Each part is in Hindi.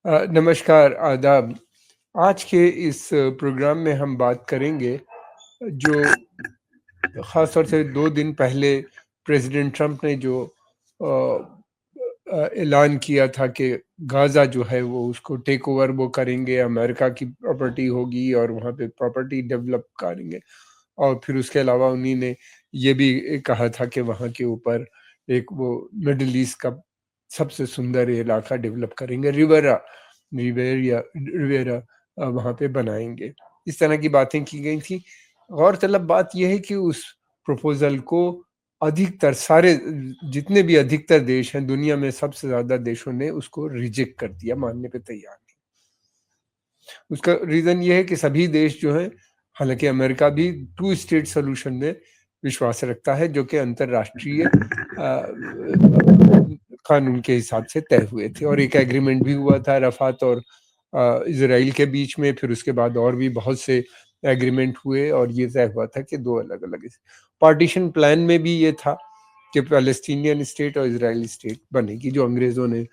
नमस्कार, आदाब। आज के इस प्रोग्राम में हम बात करेंगे जो ख़ास तौर से 2 दिन पहले प्रेसिडेंट ट्रंप ने जो ऐलान किया था कि गाज़ा जो है वो उसको टेक ओवर वो करेंगे, अमेरिका की प्रॉपर्टी होगी और वहाँ पे प्रॉपर्टी डेवलप करेंगे। और फिर उसके अलावा उन्हीं ने ये भी कहा था कि वहाँ के ऊपर एक वो मिडल ईस्ट का सबसे सुंदर इलाका डेवलप करेंगे, रिवेरा वहाँ पे बनाएँगे। इस तरह की बातें की गई थी। गौरतलब बात ये है कि उस प्रपोज़ल को अधिकतर सारे जितने भी अधिकतर देश हैं दुनिया में, सबसे ज़्यादा देशों ने उसको रिजेक्ट कर दिया, मानने पे तैयार नहीं। उसका रीज़न ये है कि सभी देश जो हैं, हालाँकि अमेरिका भी टू स्टेट सॉल्यूशन में विश्वास रखता है, जो कि अंतर्राष्ट्रीय कानून के हिसाब से तय हुए थे, और एक एग्रीमेंट भी हुआ था अराफ़ात और इज़राइल के बीच में। फिर उसके बाद और भी बहुत से एग्रीमेंट हुए और ये तय हुआ था कि 2 अलग-अलग पार्टीशन प्लान में भी ये था कि पैलेस्टीनियन स्टेट और इज़राइली स्टेट बनेगी, जो अंग्रेज़ों ने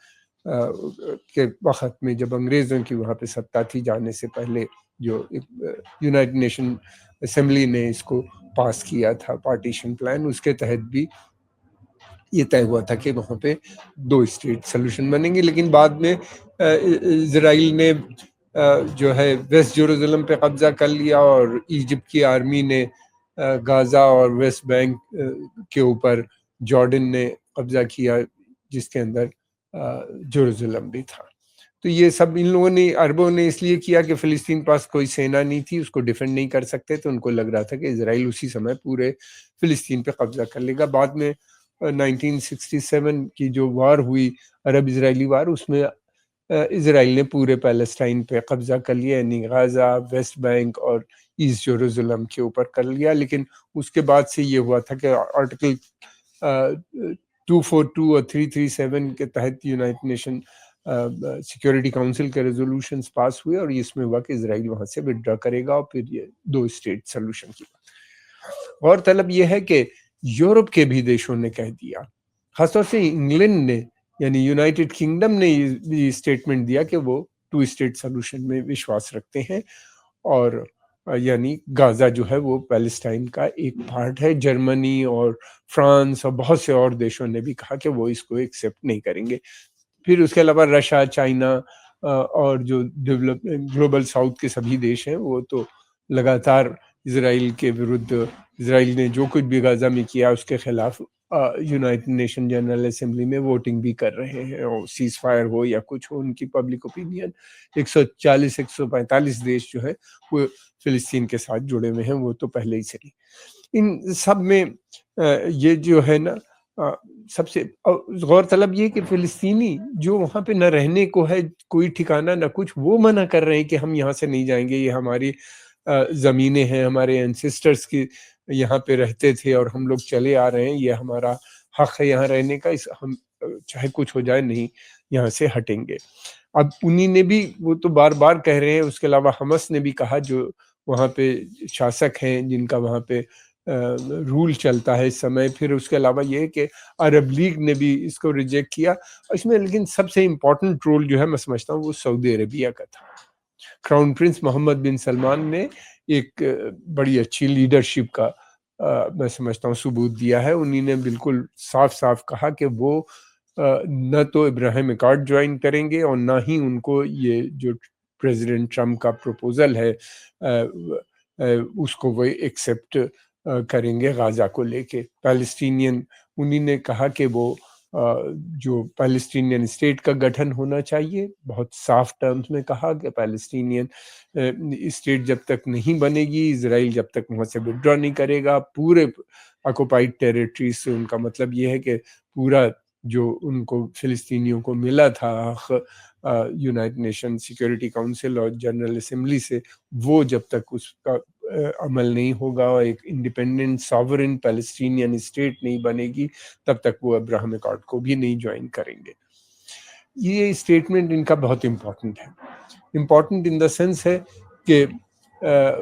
के वक़्त में, जब अंग्रेज़ों की वहाँ पे सत्ता थी जाने से पहले, जो यूनाइटेड नेशन असेंबली ने इसको पास किया था पार्टीशन प्लान, उसके तहत भी ये तय हुआ था कि वहाँ पे 2 स्टेट सॉल्यूशन बनेंगे। लेकिन बाद में इज़राइल ने जो है वेस्ट जेरूसलम पे कब्ज़ा कर लिया और इजिप्ट की आर्मी ने गाज़ा और वेस्ट बैंक के ऊपर जॉर्डन ने कब्ज़ा किया, जिसके अंदर जेरूसलम भी था। तो ये सब इन लोगों ने, अरबों ने इसलिए किया कि फ़िलिस्तीन के पास कोई सेना नहीं थी, उसको डिफेंड नहीं कर सकते, तो उनको लग रहा था कि इज़राइल उसी समय पूरे फ़िलिस्तीन पे कब्ज़ा कर लेगा। बाद में 1967 की जो वार हुई, अरब-इज़राइली वार, उसमें इज़राइल ने पूरे पैलेस्टाइन पे कब्ज़ा कर लिया, यानी गाज़ा, वेस्ट बैंक और ईस्ट जेरूसलम के ऊपर कर लिया। लेकिन उसके बाद से ये हुआ था कि आर्टिकल 242 और 337 के तहत यूनाइटेड नेशन सिक्योरिटी काउंसिल के रेजोल्यूशंस पास हुए और इसमें हुआ कि इज़राइल वहाँ से विथड्रॉ करेगा और फिर ये 2 स्टेट सॉल्यूशन की बात। गौरतलब ये है कि यूरोप के भी देशों ने कह दिया, खासतौर से इंग्लैंड ने, यानी यूनाइटेड किंगडम ने ये स्टेटमेंट दिया कि वो 2 स्टेट सॉल्यूशन में विश्वास रखते हैं और यानी गाज़ा जो है वो पैलेस्टाइन का एक पार्ट है। जर्मनी और फ्रांस और बहुत से और देशों ने भी कहा कि वो इसको एक्सेप्ट नहीं करेंगे। फिर उसके अलावा रशिया, चाइना और जो ग्लोबल साउथ के सभी देश हैं, वो तो लगातार इज़राइल के विरुद्ध, इज़राइल ने जो कुछ भी गाज़ा में किया उसके खिलाफ यूनाइटेड नेशन जनरल असेंबली में वोटिंग भी कर रहे हैं, और सीज़ फायर हो या कुछ हो, उनकी पब्लिक ओपिनियन 140-145 देश जो है वो फ़िलिस्तीन के साथ जुड़े हुए हैं, वो तो पहले ही से ही। इन सब में ये जो है ना, अ, सबसे गौरतलब ये कि फ़िलिस्तीनी जो वहाँ पे न रहने को है कोई ठिकाना न कुछ, वो मना कर रहे हैं कि हम यहाँ से नहीं जाएँगे, ये हमारी ज़मीनें हैं, हमारे एंसेस्टर्स की यहाँ पे रहते थे और हम लोग चले आ रहे हैं, ये हमारा हक है यहाँ रहने का, इस हम चाहे कुछ हो जाए, नहीं यहाँ से हटेंगे। अब उन्हीं ने भी, वो तो बार-बार कह रहे हैं, उसके अलावा हमास ने भी कहा, जो वहाँ पे शासक हैं, जिनका वहाँ पे रूल चलता है इस समय। फिर उसके अलावा ये है कि अरब लीग ने भी इसको रिजेक्ट किया। इसमें लेकिन सबसे इम्पोर्टेंट रोल जो है, मैं समझता हूँ, वो सऊदी अरेबिया का था। क्राउन प्रिंस मोहम्मद बिन सलमान ने एक बड़ी अच्छी लीडरशिप का मैं समझता हूँ सबूत दिया है। उन्हीं ने बिल्कुल साफ-साफ कहा कि वो न तो इब्राहिम एकॉर्ड जॉइन करेंगे और ना ही उनको ये जो प्रेसिडेंट ट्रम्प का प्रपोज़ल है उसको वो एक्सेप्ट करेंगे गाज़ा को लेके। पैलेस्टीनियन, उन्हीं ने कहा कि वो जो पैलेस्टीनियन स्टेट का गठन होना चाहिए, बहुत साफ टर्म्स में कहा कि पैलेस्टीनियन स्टेट जब तक नहीं बनेगी, इज़राइल जब तक वहाँ से विथड्रॉ नहीं करेगा पूरे ऑक्युपाइड टेरिटरीज़ से, उनका मतलब ये है कि पूरा जो उनको फ़िलिस्तीनियों को मिला था हक़ यूनाइटेड नेशन सिक्योरिटी काउंसिल और जनरल असेंबली से, वो जब तक उसका अमल नहीं होगा और एक इंडिपेंडेंट सॉवरेन पैलेस्टीनियन स्टेट नहीं बनेगी, तब तक वो अब्राहम एकॉर्ड को भी नहीं जॉइन करेंगे। ये स्टेटमेंट इनका बहुत इम्पोर्टेंट है। इम्पोर्टेंट इन द सेंस है कि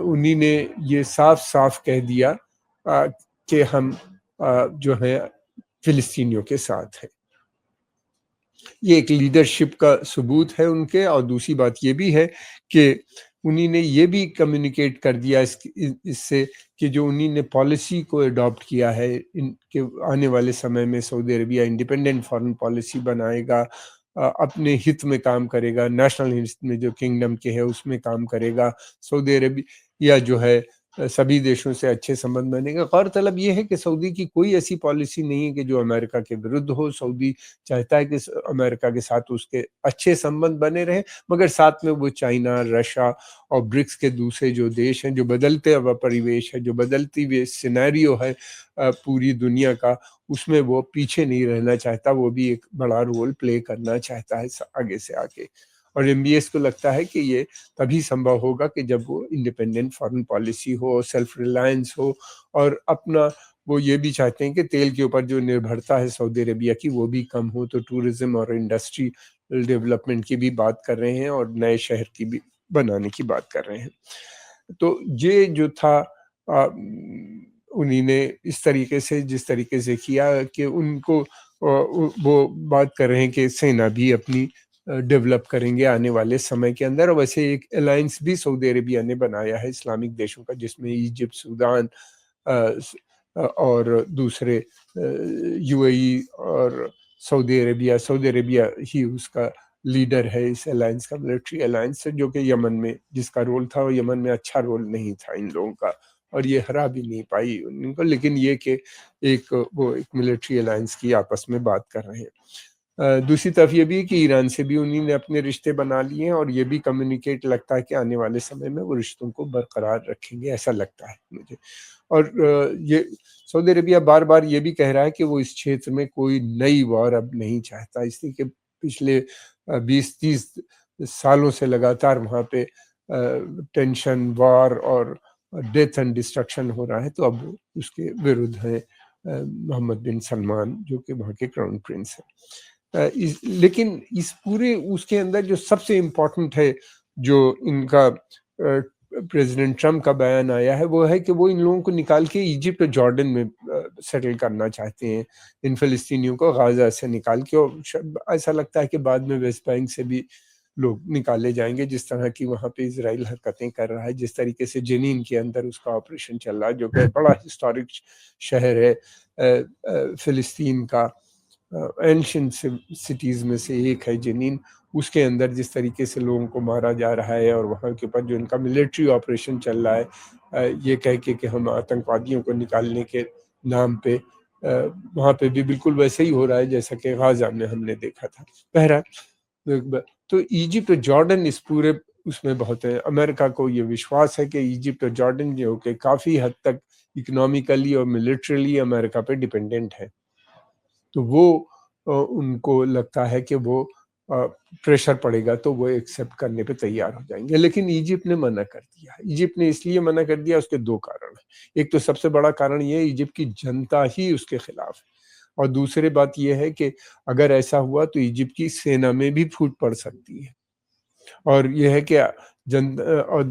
उन्हीं ने ये साफ-साफ कह दिया कि हम जो है फ़िलिस्तीनियों के साथ हैं। ये एक लीडरशिप का सबूत है उनके, और दूसरी बात ये भी है कि उन्हीं ने ये भी कम्युनिकेट कर दिया इससे कि जो उन्हीं ने पॉलिसी को अडॉप्ट किया है, इनके आने वाले समय में Saudi Arabia independent foreign policy बनाएगा, अपने हित में काम करेगा, नेशनल हित में जो किंगडम के है उसमें काम करेगा। सऊदी अरबिया जो है सभी देशों से अच्छे संबंध बनेगा। गौरतलब ये है कि सऊदी की कोई ऐसी पॉलिसी नहीं है कि जो अमेरिका के विरुद्ध हो। सऊदी चाहता है कि अमेरिका के साथ उसके अच्छे संबंध बने रहें, मगर साथ में वो चाइना, रशिया और ब्रिक्स के दूसरे जो देश हैं, जो बदलते हुआ परिवेश है, जो बदलती हुई सिनेरियो है पूरी दुनिया का, उसमें वो पीछे नहीं रहना चाहता। वो भी एक बड़ा रोल प्ले करना चाहता है आगे से आगे। और एमबीएस को लगता है कि ये तभी संभव होगा कि जब वो इंडिपेंडेंट फॉरेन पॉलिसी हो, सेल्फ रिलायंस हो, और अपना वो ये भी चाहते हैं कि तेल के ऊपर जो निर्भरता है सऊदी अरबिया की वो भी कम हो। तो टूरिज्म और इंडस्ट्री डेवलपमेंट की भी बात कर रहे हैं, और नए शहर की भी बनाने की बात कर रहे हैं। तो ये जो था उन्हीं ने इस तरीके से जिस तरीके से किया कि उनको वो बात कर रहे हैं कि सेना भी अपनी डेवलप करेंगे आने वाले समय के अंदर। और वैसे एक अलायंस भी सऊदी अरेबिया ने बनाया है इस्लामिक देशों का, जिसमें इजिप्ट, सूडान और दूसरे यूएई और सऊदी अरेबिया ही उसका लीडर है इस अलायंस का, मिलिट्री अलायंस है, जो कि यमन में जिसका रोल था वो यमन में अच्छा रोल नहीं था इन लोगों का, और ये हरा भी नहीं पाई उनको। लेकिन ये कि वो एक मिलिट्री अलायंस की आपस में बात कर रहे हैं। दूसरी तरफ ये भी है कि ईरान से भी उन्हीं ने अपने रिश्ते बना लिए हैं, और ये भी कम्युनिकेट लगता है कि आने वाले समय में वो रिश्तों को बरकरार रखेंगे, ऐसा लगता है मुझे। और ये सऊदी अरेबिया बार-बार ये भी कह रहा है कि वो इस क्षेत्र में कोई नई वॉर अब नहीं चाहता, इसलिए कि पिछले 20-30 सालों से लगातार वहाँ पे टेंशन, वॉर और डेथ एंड डिस्ट्रक्शन हो रहा है। तो अब वो उसके विरुद्ध हैं मोहम्मद बिन सलमान, जो कि वहाँ के क्राउन प्रिंस हैं। लेकिन इस पूरे उसके अंदर जो सबसे इम्पोर्टेंट है, जो इनका प्रेसिडेंट ट्रम्प का बयान आया है, वो है कि वो इन लोगों को निकाल के इजिप्ट और जॉर्डन में सेटल करना चाहते हैं, इन फ़िलिस्तीनियों को गाज़ा से निकाल के। और ऐसा लगता है कि बाद में वेस्ट बैंक से भी लोग निकाले जाएंगे, जिस तरह की वहाँ पे इजराइल हरकतें कर रहा है, जिस तरीके से जेनीन के अंदर उसका ऑपरेशन चल रहा है, जो कि बड़ा हिस्टोरिक शहर है फ़िलिस्तीन का, एंशिएंट सिटीज़ में से एक है जेनीन। उसके अंदर जिस तरीके से लोगों को मारा जा रहा है, और वहाँ के ऊपर जो इनका मिलिट्री ऑपरेशन चल रहा है, ये कह के कि हम आतंकवादियों को निकालने के नाम पे, वहाँ पे भी बिल्कुल वैसे ही हो रहा है जैसा कि गाज़ा में हमने देखा था। बहरहाल तो इजिप्ट और जॉर्डन इस पूरे उसमें बहुत है। अमेरिका को ये विश्वास है कि इजिप्ट और जॉर्डन जो कि काफ़ी हद तक इकोनॉमिकली और मिलिटरीली अमेरिका पे डिपेंडेंट है, तो वो उनको लगता है कि वो प्रेशर पड़ेगा तो वो एक्सेप्ट करने पे तैयार हो जाएँगे। लेकिन इजिप्ट ने मना कर दिया। इजिप्ट ने इसलिए मना कर दिया, उसके 2 कारण हैं। एक तो सबसे बड़ा कारण ये है, इजिप्ट की जनता ही उसके खिलाफ है, और दूसरी बात ये है कि अगर ऐसा हुआ तो इजिप्ट की सेना में भी फूट पड़ सकती है। और ये है कि और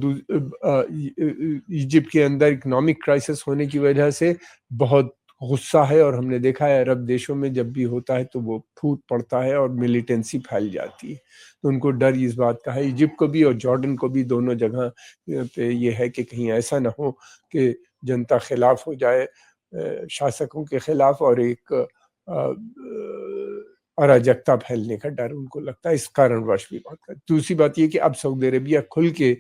इजिप्ट के अंदर इकोनॉमिक क्राइसिस होने की वजह से बहुत गुस्सा है, और हमने देखा है अरब देशों में जब भी होता है तो वो फूट पड़ता है और मिलिटेंसी फैल जाती है। तो उनको डर इस बात का है, इजिप्ट को भी और जॉर्डन को भी, दोनों जगह पे ये है कि कहीं ऐसा ना हो कि जनता खिलाफ हो जाए, शासकों के खिलाफ, और एक अराजकता फैलने का डर उनको लगता है। इस कारणवश भी बात कर। दूसरी बात ये कि अब सऊदी अरेबिया खुल के,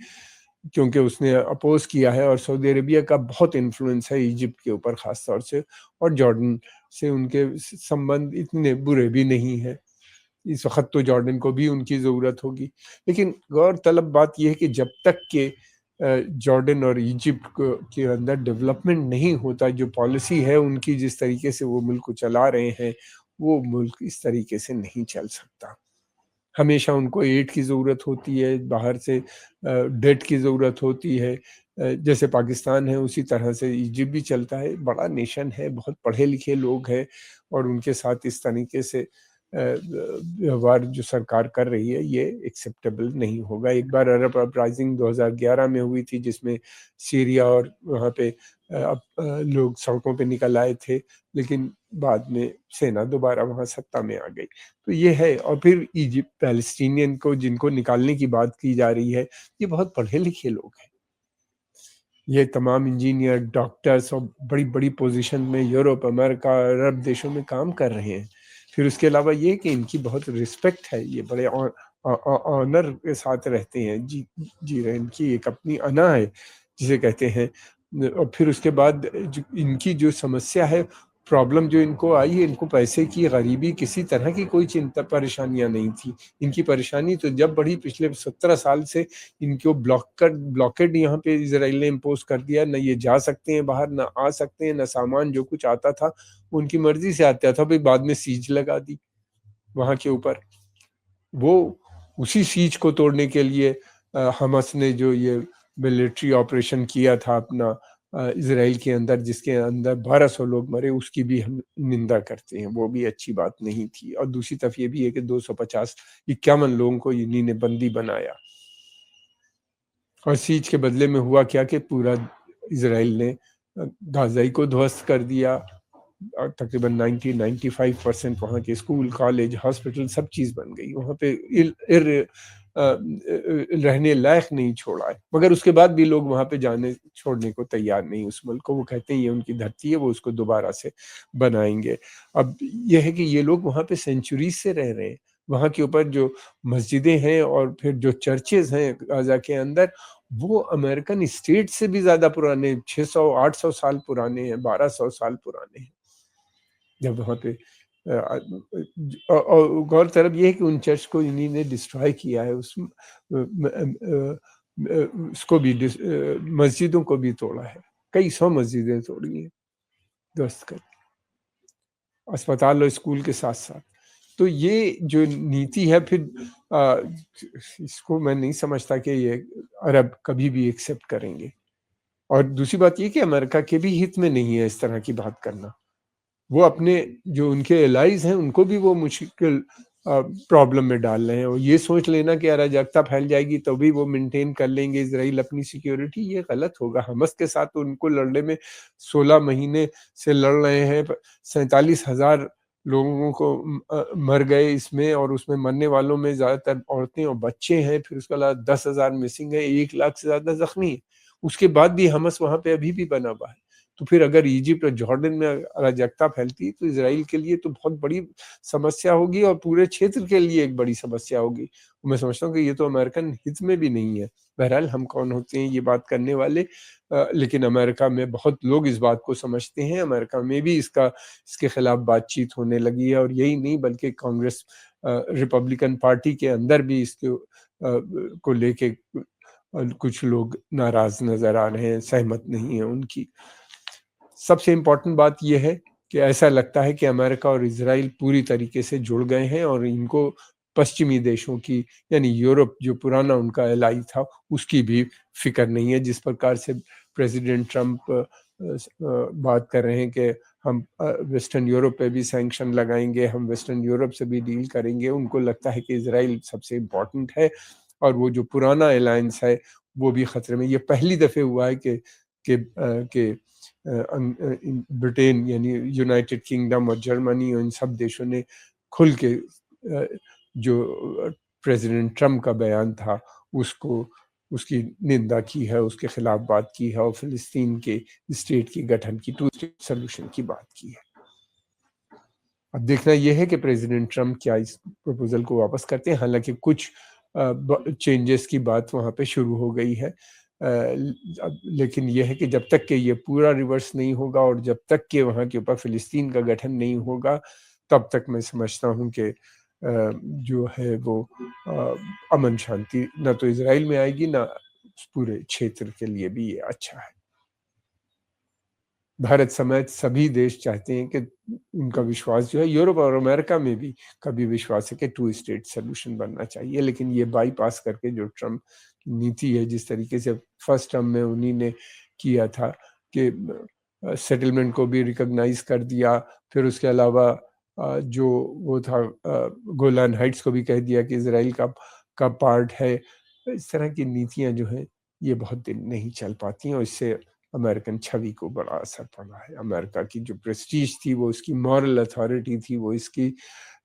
क्योंकि उसने अपोज किया है, और सऊदी अरेबिया का बहुत इन्फ्लुएंस है इजिप्ट के ऊपर ख़ास तौर से, और जॉर्डन से उनके संबंध इतने बुरे भी नहीं हैं। इस वक़्त तो जॉर्डन को भी उनकी ज़रूरत होगी। लेकिन गौरतलब बात ये है कि जब तक के जॉर्डन और इजिप्ट के अंदर डेवलपमेंट नहीं होता, जो पॉलिसी है उनकी, जिस तरीके से वो मुल्क को चला रहे हैं, वो मुल्क इस तरीके से नहीं चल सकता। हमेशा उनको एड की ज़रूरत होती है, बाहर से डेट की ज़रूरत होती है। जैसे पाकिस्तान है उसी तरह से इजिप्ट भी चलता है। बड़ा नेशन है, बहुत पढ़े लिखे लोग हैं, और उनके साथ इस तरीके से व्यवहार जो सरकार कर रही है ये एक्सेप्टेबल नहीं होगा। एक बार अरब अपराइजिंग 2011 में हुई थी जिसमें सीरिया और वहाँ पे लोग सड़कों पे निकल आए थे, लेकिन बाद में सेना दोबारा वहाँ सत्ता में आ गई। तो ये है। और फिर इजिप्ट पैलेस्टीनियन को जिनको निकालने की बात की जा रही है, ये बहुत पढ़े-लिखे लोग हैं। ये तमाम इंजीनियर, डॉक्टर्स और बड़ी-बड़ी पोज़ीशन में यूरोप, अमेरिका, अरब देशों में काम कर रहे हैं। फिर उसके अलावा ये कि इनकी बहुत रिस्पेक्ट है, ये बड़े ऑनर के साथ रहते हैं, जी रहे हैं। इनकी एक अपनी अना है, जिसे कहते हैं। और फिर उसके बाद जो इनकी जो समस्या है, प्रॉब्लम जो इनको आई है, इनको पैसे की, गरीबी, किसी तरह की कोई चिंता परेशानियाँ नहीं थी। इनकी परेशानी तो जब बढ़ी पिछले 17 साल से इनको ब्लॉकेड यहाँ पे इज़राइल ने इम्पोज़ कर दिया, ना ये जा सकते हैं बाहर, ना आ सकते हैं, ना सामान जो कुछ आता था, उनकी मर्ज़ी से आता था, फिर बाद में सीज लगा दी वहाँ के ऊपर। वो उसी सीज को तोड़ने के लिए हमास ने जो ये मिलिट्री ऑपरेशन किया था अपना इज़राइल के अंदर, जिसके अंदर 1200 लोग मरे, उसकी भी हम निंदा करते हैं। वो भी अच्छी बात नहीं थी। और दूसरी तरफ ये भी है कि 250 51 लोगों को इन्हीं ने बंदी बनाया। और सीज के बदले में हुआ क्या कि पूरा इज़राइल ने गाज़ा को ध्वस्त कर दिया। और तकरीबन 90-95% वहाँ के स्कूल, कॉलेज, हॉस्पिटल सब चीज़ बन गई। वहाँ पे रहने लायक नहीं छोड़ा है। मगर उसके बाद भी लोग वहाँ पे जाने छोड़ने को तैयार नहीं उस मुल्क को। वो कहते हैं ये उनकी धरती है, वो उसको दोबारा से बनाएँगे। अब ये है कि ये लोग वहाँ पे सेंचुरीज़ से रह रहे हैं। वहाँ के ऊपर जो मस्जिदें हैं और फिर जो चर्चेज़ हैं गाज़ा के अंदर, वो अमेरिकन स्टेट से भी ज़्यादा पुराने 600-800 साल पुराने हैं, 1200 साल पुराने हैं। जब वहाँ पे और गौरतलब ये है कि उन चर्च को इन्हीं ने डिस्ट्रॉय किया है। उसको भी मस्जिदों को भी तोड़ा है। कई 100 मस्जिदें तोड़ी हैं, ध्वस्त कर, अस्पताल और स्कूल के साथ-साथ। तो ये जो नीति है फिर अ, इसको मैं नहीं समझता कि ये अरब कभी भी एक्सेप्ट करेंगे। और दूसरी बात ये कि अमेरिका के भी हित में नहीं है इस तरह की बात करना। वो अपने जो उनके एलाइज़ हैं, उनको भी वो मुश्किल प्रॉब्लम में डाल रहे हैं। और ये सोच लेना कि अराजकता फैल जाएगी तो भी वो मेंटेन कर लेंगे इज़राइल अपनी सिक्योरिटी, ये गलत होगा। हमास के साथ तो उनको लड़ने में 16 महीने से लड़ रहे हैं। 47,000 लोगों को मर गए इसमें, और उसमें मरने वालों में ज़्यादातर औरतें और बच्चे हैं। फिर उसके अलावा 10,000 मिसिंग है, 1 लाख से ज़्यादा ज़ख्मी हैं। उसके बाद भी हमास वहाँ पे अभी भी बना हुआ है। तो फिर अगर इजिप्ट और जॉर्डन में अराजकता फैलती तो इज़राइल के लिए तो बहुत बड़ी समस्या होगी और पूरे क्षेत्र के लिए एक बड़ी समस्या होगी। मैं समझता हूँ कि ये तो अमेरिकन हित में भी नहीं है। बहरहाल हम कौन होते हैं ये बात करने वाले, लेकिन अमेरिका में बहुत लोग इस बात को समझते हैं। अमेरिका में भी इसके खिलाफ बातचीत होने लगी है। और यही नहीं बल्कि कांग्रेस, रिपब्लिकन पार्टी के अंदर भी को लेके कुछ लोग नाराज़ नज़र आ रहे हैं, सहमत नहीं है उनकी। सबसे इम्पोर्टेंट बात ये है कि ऐसा लगता है कि अमेरिका और इज़राइल पूरी तरीके से जुड़ गए हैं और इनको पश्चिमी देशों की, यानी यूरोप जो पुराना उनका एलाई था, उसकी भी फ़िक्र नहीं है। जिस प्रकार से प्रेसिडेंट ट्रंप बात कर रहे हैं कि हम वेस्टर्न यूरोप पे भी सैंक्शन लगाएँगे, हम वेस्टर्न यूरोप से भी डील करेंगे। उनको लगता है कि इज़राइल सबसे इम्पोर्टेंट है और वो जो पुराना अलायंस है, वो भी खतरे में। ये पहली दफ़े हुआ है कि ब्रिटेन यानी यूनाइटेड किंगडम और जर्मनी और इन सब देशों ने खुल के जो प्रेसिडेंट ट्रम्प का बयान था उसको उसकी निंदा की है, उसके खिलाफ बात की है और फिलिस्तीन के स्टेट के गठन की, टू स्टेट सॉल्यूशन की बात की है। अब देखना यह है कि प्रेसिडेंट ट्रम्प क्या इस प्रपोजल को वापस करते हैं। हालांकि कुछ चेंजेस की बात वहाँ पे शुरू हो गई है, लेकिन यह है कि जब तक कि ये पूरा रिवर्स नहीं होगा और जब तक कि वहाँ के ऊपर फिलिस्तीन का गठन नहीं होगा, तब तक मैं समझता हूँ कि जो है वो अमन शांति ना तो इज़राइल में आएगी, ना पूरे क्षेत्र के लिए भी ये अच्छा है। भारत समेत सभी देश चाहते हैं कि उनका विश्वास जो है, यूरोप और अमेरिका में भी कभी विश्वास है कि टू स्टेट सॉल्यूशन बनना चाहिए। लेकिन ये बाईपास करके जो ट्रम्प की नीति है, जिस तरीके से फर्स्ट टर्म में उन्हीं ने किया था कि सेटलमेंट को भी रिकॉग्नाइज कर दिया, फिर उसके अलावा जो वो था गोलान हाइट्स को भी कह दिया कि इज़राइल का पार्ट है। इस तरह की नीतियाँ जो हैं ये बहुत दिन नहीं चल पाती हैं और इससे अमेरिकन छवि को बड़ा असर पड़ा है। अमेरिका की जो प्रेस्टीज थी, वो उसकी मॉरल अथॉरिटी थी, वो इसकी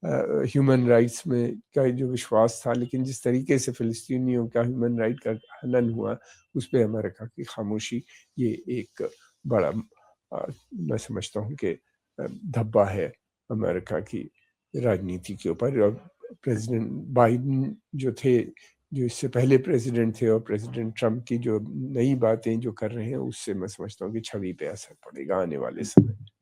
ह्यूमन राइट्स में का जो विश्वास था, लेकिन जिस तरीके से फ़िलिस्तीनियों का ह्यूमन राइट का हनन हुआ, उस पे अमेरिका की खामोशी ये एक बड़ा मैं समझता हूँ कि धब्बा है अमेरिका की राजनीति के ऊपर। और प्रेसिडेंट बाइडेन जो थे, जो इससे पहले प्रेसिडेंट थे, और प्रेसिडेंट ट्रंप की जो नई बातें जो कर रहे हैं, उससे मैं समझता हूँ कि छवि पे असर पड़ेगा आने वाले समय में।